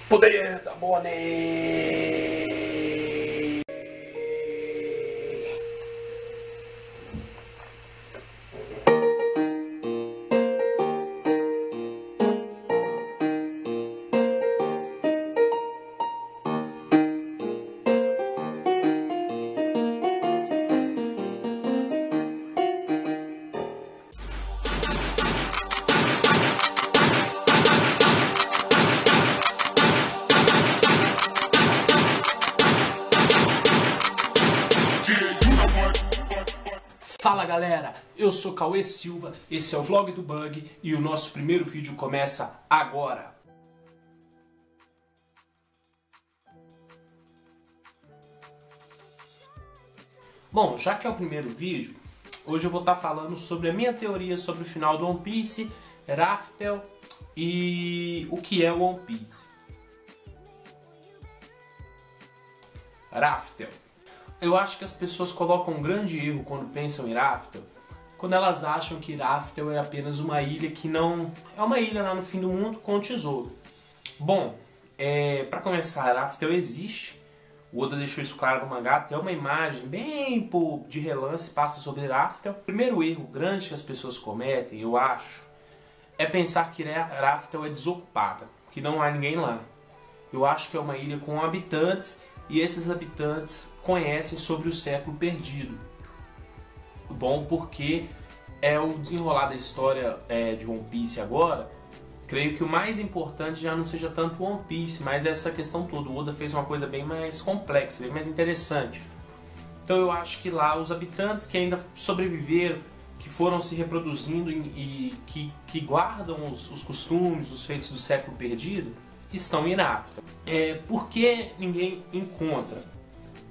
Poder da Bonnie! Fala galera, eu sou Cauê Silva, esse é o Vlog do Bug e o nosso primeiro vídeo começa agora. Bom, já que é o primeiro vídeo, hoje eu vou estar falando sobre a minha teoria sobre o final do One Piece, Raftel e o que é o One Piece. Raftel. Eu acho que as pessoas colocam um grande erro quando pensam em Raftel, quando elas acham que Raftel é apenas uma ilha que não... é uma ilha lá no fim do mundo com um tesouro. Bom, para começar, Raftel existe. O Oda deixou isso claro no mangá, até uma imagem bem de relance passa sobre Raftel. O primeiro erro grande que as pessoas cometem, eu acho, é pensar que Raftel é desocupada, que não há ninguém lá. Eu acho que é uma ilha com habitantes e esses habitantes conhecem sobre o século perdido. Bom, porque é o desenrolar da história de One Piece agora, creio que o mais importante já não seja tanto One Piece, mas essa questão toda. O Oda fez uma coisa bem mais complexa, bem mais interessante. Então eu acho que lá os habitantes que ainda sobreviveram, que foram se reproduzindo e que guardam os costumes, os feitos do século perdido, estão em Raftel. Por que ninguém encontra?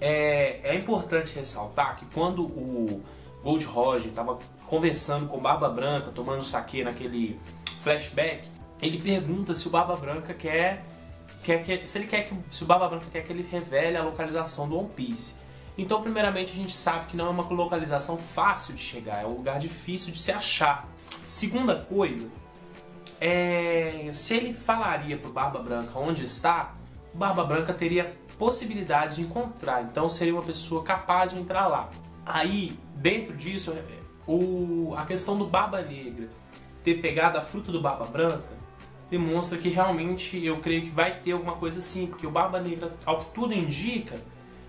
É importante ressaltar que quando o Gold Roger estava conversando com Barba Branca, tomando saque naquele flashback, ele pergunta se o Barba Branca se o Barba Branca quer que ele revele a localização do One Piece. Então, primeiramente, a gente sabe que não é uma localização fácil de chegar, é um lugar difícil de se achar. Segunda coisa, se ele falaria pro Barba Branca onde está, o Barba Branca teria possibilidade de encontrar, então seria uma pessoa capaz de entrar lá. Aí, dentro disso, a questão do Barba Negra ter pegado a fruta do Barba Branca demonstra que realmente eu creio que vai ter alguma coisa assim, porque o Barba Negra, ao que tudo indica,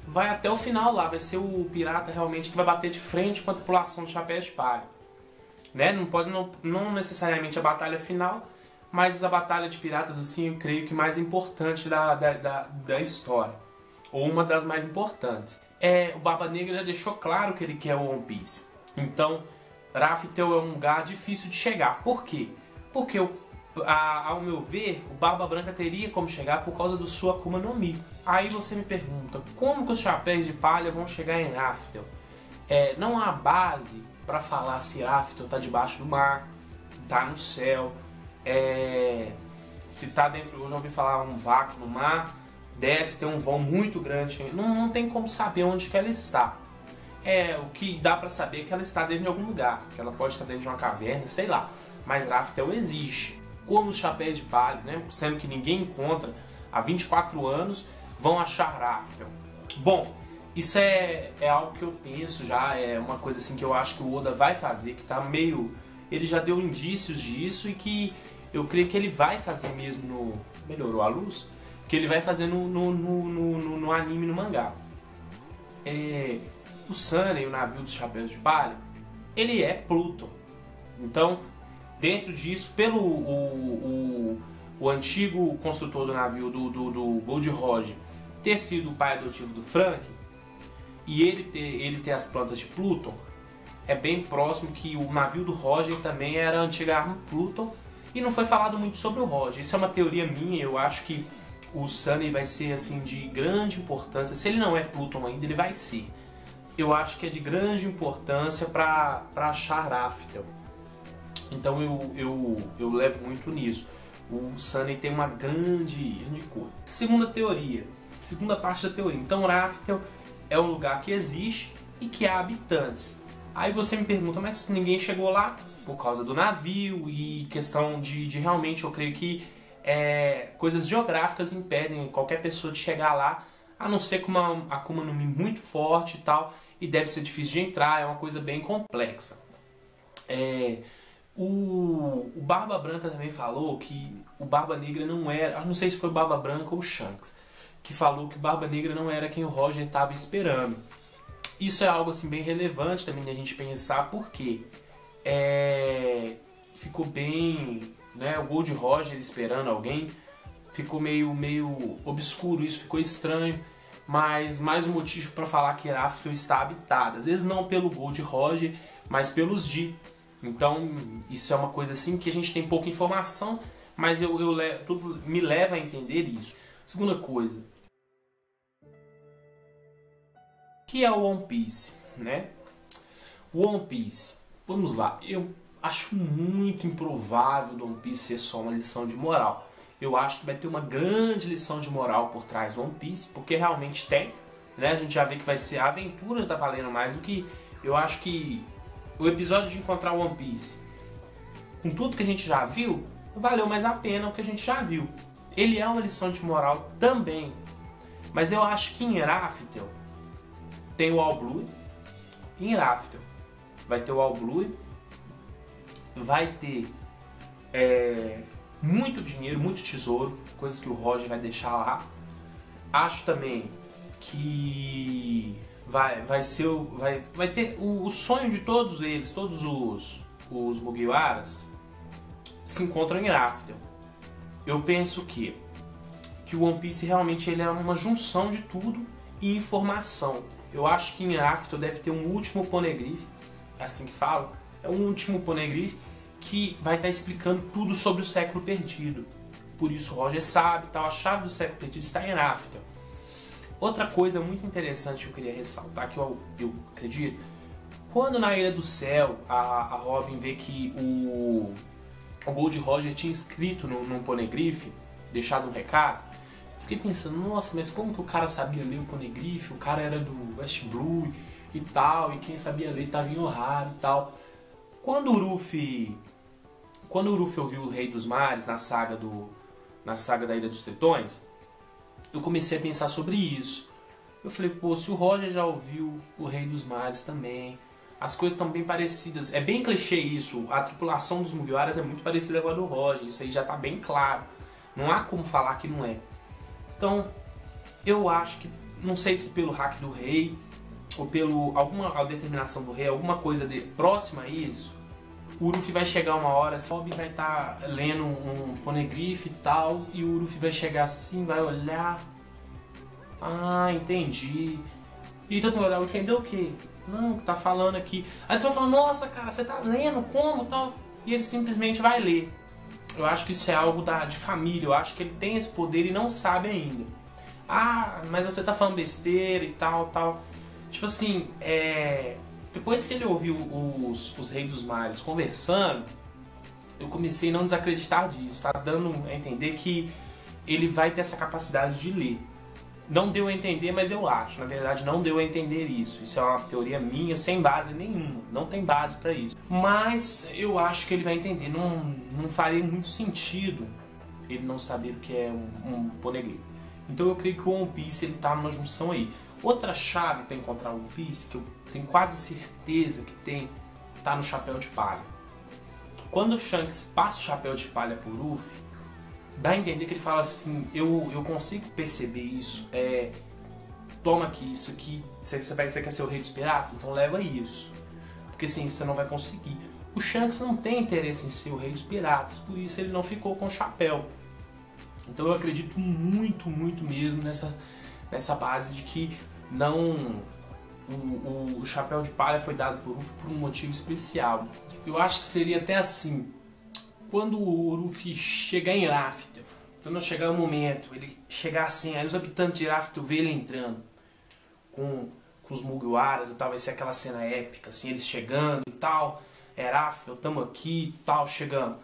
vai até o final lá, vai ser o pirata realmente que vai bater de frente com a tripulação de Chapéu de Palha. Né? Não necessariamente a batalha final, mas a batalha de piratas, assim, eu creio que mais importante da história. Ou uma das mais importantes. O Barba Negra já deixou claro que ele quer o One Piece. Então, Raftel é um lugar difícil de chegar. Por quê? Porque, ao meu ver, o Barba Branca teria como chegar por causa do sua Akuma no Mi. Aí você me pergunta, como que os Chapéus de Palha vão chegar em Raftel? Não há base para falar se Raftel está debaixo do mar, está no céu, se está dentro, eu já ouvi falar um vácuo no mar, desce, tem um vão muito grande, não tem como saber onde que ela está. O que dá para saber é que ela está dentro de algum lugar, que ela pode estar dentro de uma caverna, sei lá, mas Raftel existe. Como os Chapéus de Palha, né? Sendo que ninguém encontra há 24 anos, vão achar Raftel. Bom, isso é algo que eu penso já, é uma coisa assim que eu acho que o Oda vai fazer, que tá meio... Ele já deu indícios disso e que eu creio que ele vai fazer mesmo Melhorou a luz? Que ele vai fazer no anime, no mangá. O Sunny, o navio dos Chapéus de Palha, ele é Pluton. Então, dentro disso, pelo o antigo construtor do navio, do Gold Roger, ter sido o pai adotivo do Frank, e ele ter as plantas de Pluton, é bem próximo que o navio do Roger também era a antiga arma Pluton, e não foi falado muito sobre o Roger. Isso é uma teoria minha, eu acho que o Sunny vai ser assim de grande importância. Se ele não é Pluton ainda, ele vai ser. Eu acho que é de grande importância para achar Raftel. Então eu levo muito nisso. O Sunny tem uma grande coisa. Segunda teoria, segunda parte da teoria. Então Raftel é um lugar que existe e que há habitantes. Aí você me pergunta, mas ninguém chegou lá? Por causa do navio e questão de realmente, eu creio que coisas geográficas impedem qualquer pessoa de chegar lá, a não ser com uma Akuma no Mi muito forte e tal, e deve ser difícil de entrar, é uma coisa bem complexa. O Barba Branca também falou que o Barba Negra não era, não sei se foi o Barba Branca ou o Shanks, que falou que o Barba Negra não era quem o Roger estava esperando. Isso é algo assim bem relevante também da gente pensar, porque ficou bem, né, o Gold Roger esperando alguém, ficou meio obscuro, isso ficou estranho, mas mais um motivo para falar que Raftel está habitada, às vezes não pelo Gold Roger, mas pelos Di. Então isso é uma coisa assim que a gente tem pouca informação, mas tudo me leva a entender isso. Segunda coisa, que é o One Piece, né? O One Piece, vamos lá, eu acho muito improvável do One Piece ser só uma lição de moral. Eu acho que vai ter uma grande lição de moral por trás do One Piece, porque realmente tem, né? A gente já vê que vai ser a aventura, tá valendo mais do que... Eu acho que o episódio de encontrar o One Piece, com tudo que a gente já viu, valeu mais a pena o que a gente já viu. Ele é uma lição de moral também, mas eu acho que em Raftel tem o All Blue, em Raftel vai ter o All Blue, vai ter muito dinheiro, muito tesouro, coisas que o Roger vai deixar lá. Acho também que vai ter o sonho de todos eles, todos os Mugiwaras se encontram em Raftel. Eu penso que o One Piece realmente ele é uma junção de tudo e informação. Eu acho que em Raftel deve ter um último Poneglyph, é assim que fala, é um último Poneglyph que vai estar explicando tudo sobre o século perdido. Por isso o Roger sabe, tal, a chave do século perdido está em Raftel. Outra coisa muito interessante que eu queria ressaltar, que eu acredito, quando na Ilha do Céu a Robin vê que o Gold Roger tinha escrito num Poneglyph, deixado um recado, eu fiquei pensando, nossa, mas como que o cara sabia ler o Poneglyph? O cara era do West Blue e tal, e quem sabia ler estava em Ohara e tal. Quando o Luffy ouviu o Rei dos Mares na saga da Ilha dos Tritões, eu comecei a pensar sobre isso. Eu falei, pô, se o Roger já ouviu o Rei dos Mares também, as coisas estão bem parecidas. É bem clichê isso, a tripulação dos Mugiwaras é muito parecida com a do Roger, isso aí já está bem claro. Não há como falar que não é. Então, eu acho que, não sei se pelo hack do rei, ou pelo alguma determinação do rei, alguma coisa próxima a isso, o Luffy vai chegar uma hora, o Robin vai estar lendo um Poneglyph e tal, e o Luffy vai chegar assim, vai olhar, ah, entendi. E todo mundo vai olhar, entendeu o quê? Não, tá falando aqui. Aí você vai falar, nossa cara, você tá lendo, como tal? E ele simplesmente vai ler. Eu acho que isso é algo de família, eu acho que ele tem esse poder e não sabe ainda. Ah, mas você tá falando besteira e tal, tal. Tipo assim, depois que ele ouviu os Reis dos Mares conversando, eu comecei a não desacreditar disso, tá dando a entender que ele vai ter essa capacidade de ler. Não deu a entender, mas eu acho, na verdade não deu a entender isso. Isso é uma teoria minha, sem base nenhuma, não tem base pra isso. Mas eu acho que ele vai entender, não faria muito sentido ele não saber o que é um Poneglyph. Então eu creio que o One Piece ele tá numa junção aí. Outra chave para encontrar o One Piece, que eu tenho quase certeza que tá no Chapéu de Palha. Quando o Shanks passa o Chapéu de Palha pro Luffy, dá a entender que ele fala assim, eu consigo perceber isso, toma aqui, isso aqui, você quer ser o rei dos piratas? Então leva isso, porque assim você não vai conseguir. O Shanks não tem interesse em ser o rei dos piratas, por isso ele não ficou com o chapéu. Então eu acredito muito, muito mesmo nessa base de que não o chapéu de palha foi dado por Luffy por um motivo especial. Eu acho que seria até assim, quando o Luffy chegar em Raftel, quando chegar o momento, ele chegar assim, aí os habitantes de Raftel vê ele entrando com os Mugiwaras e tal, vai ser aquela cena épica, assim, eles chegando e tal, Raftel, tamo aqui e tal, chegando.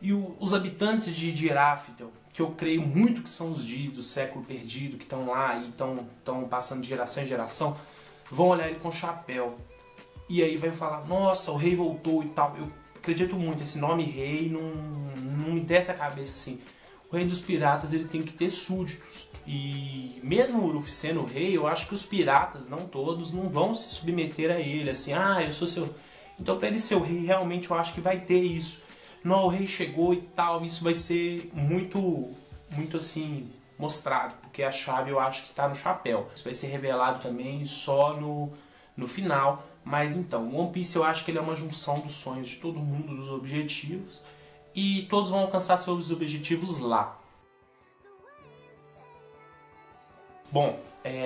E os habitantes de Raftel, que eu creio muito que são os Dis do século perdido, que estão lá e estão passando de geração em geração, vão olhar ele com chapéu. E aí vai falar, nossa, o rei voltou e tal. Eu acredito muito, esse nome rei não me desce a cabeça assim. O o rei dos piratas ele tem que ter súditos. E mesmo o Luffy sendo o rei, eu acho que os piratas, não todos, não vão se submeter a ele, assim, eu sou seu... Então pra ele ser o rei, realmente eu acho que vai ter isso. Não, o rei chegou e tal, isso vai ser muito assim, mostrado, porque a chave eu acho que tá no chapéu. Isso vai ser revelado também só no final. Mas então, o One Piece eu acho que ele é uma junção dos sonhos de todo mundo, dos objetivos, e todos vão alcançar seus objetivos lá. Bom,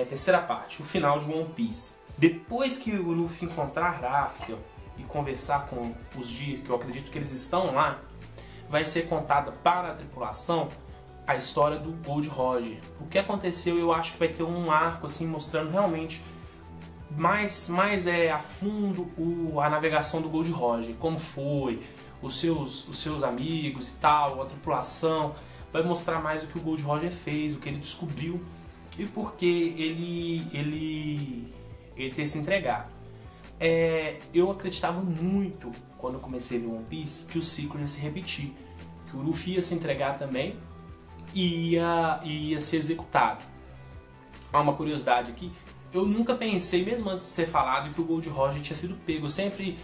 terceira parte, o final de One Piece. Depois que o Luffy encontrar Raftel e conversar com os Gears, que eu acredito que eles estão lá, vai ser contada para a tripulação a história do Gold Roger. O que aconteceu, eu acho que vai ter um arco assim mostrando realmente mais a fundo a navegação do Gold Roger, como foi, os seus amigos e tal, a tripulação. Vai mostrar mais o que o Gold Roger fez, o que ele descobriu e por que ele ter se entregado. Eu acreditava muito, quando eu comecei a ver One Piece, que o ciclo ia se repetir, que o Luffy ia se entregar também e ia ser executado. Há uma curiosidade aqui, eu nunca pensei, mesmo antes de ser falado, que o Gold Roger tinha sido pego. Eu sempre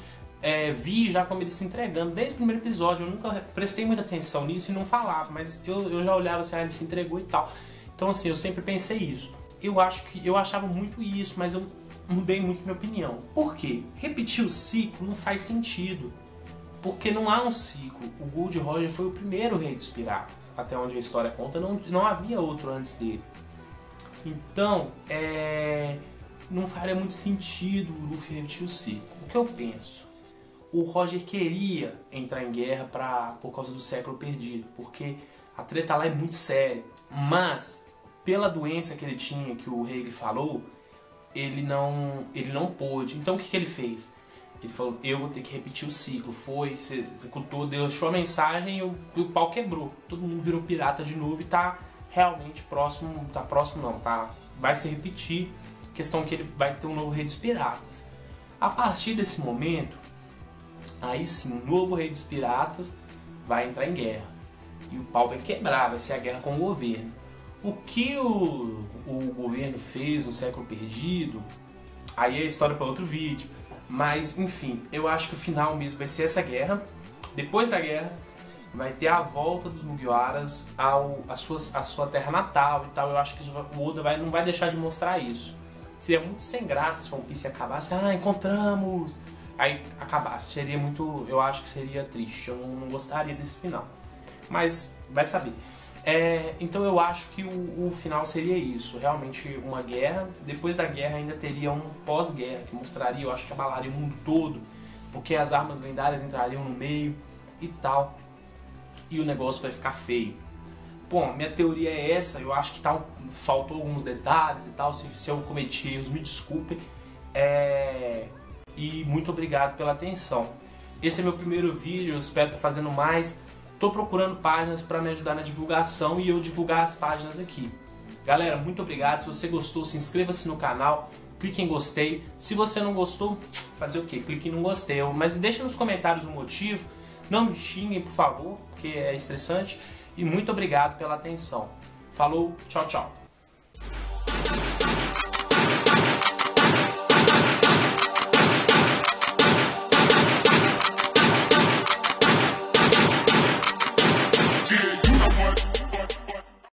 vi já como ele se entregando, desde o primeiro episódio. Eu nunca prestei muita atenção nisso e não falava, mas eu já olhava assim, ele se entregou e tal. Então assim, eu sempre pensei isso. Eu achava muito isso, mas eu mudei muito minha opinião. Por quê? Repetir o ciclo não faz sentido. Porque não há um ciclo. O Gold Roger foi o primeiro rei dos piratas. Até onde a história conta, não havia outro antes dele. Então, não faria muito sentido o Luffy repetir o ciclo. O que eu penso? O Roger queria entrar em guerra por causa do século perdido. Porque a treta lá é muito séria. Mas, pela doença que ele tinha, que o rei lhe falou, ele não pôde. Então o que ele fez? Ele falou, eu vou ter que repetir o ciclo. Foi, se executou, deixou a mensagem e o pau quebrou. Todo mundo virou pirata de novo e tá realmente próximo, vai se repetir. Questão que ele vai ter um novo rei dos piratas. A partir desse momento, aí sim, o novo rei dos piratas vai entrar em guerra. E o pau vai quebrar, vai ser a guerra com o governo. O que o governo fez no século perdido, aí é história para outro vídeo. Mas, enfim, eu acho que o final mesmo vai ser essa guerra. Depois da guerra, vai ter a volta dos Mugiwaras à sua terra natal e tal. Eu acho que o Oda não vai deixar de mostrar isso. Seria muito sem graça se o One Piece acabasse, encontramos! Aí acabasse, seria muito, eu acho que seria triste, eu não gostaria desse final. Mas, vai saber. Então eu acho que o final seria isso, realmente uma guerra. Depois da guerra ainda teria um pós-guerra, que mostraria, eu acho que abalaria o mundo todo, porque as armas lendárias entrariam no meio e tal, e o negócio vai ficar feio. Bom, minha teoria é essa, eu acho que faltou alguns detalhes e tal, se eu cometi erros, me desculpem, e muito obrigado pela atenção. Esse é meu primeiro vídeo, eu espero estar fazendo mais. Estou procurando páginas para me ajudar na divulgação e eu divulgar as páginas aqui. Galera, muito obrigado. Se você gostou, se inscreva-se no canal, clique em gostei. Se você não gostou, fazer o quê? Clique em não gostei. Mas deixa nos comentários o motivo. Não me xinguem, por favor, porque é estressante. E muito obrigado pela atenção. Falou, tchau, tchau.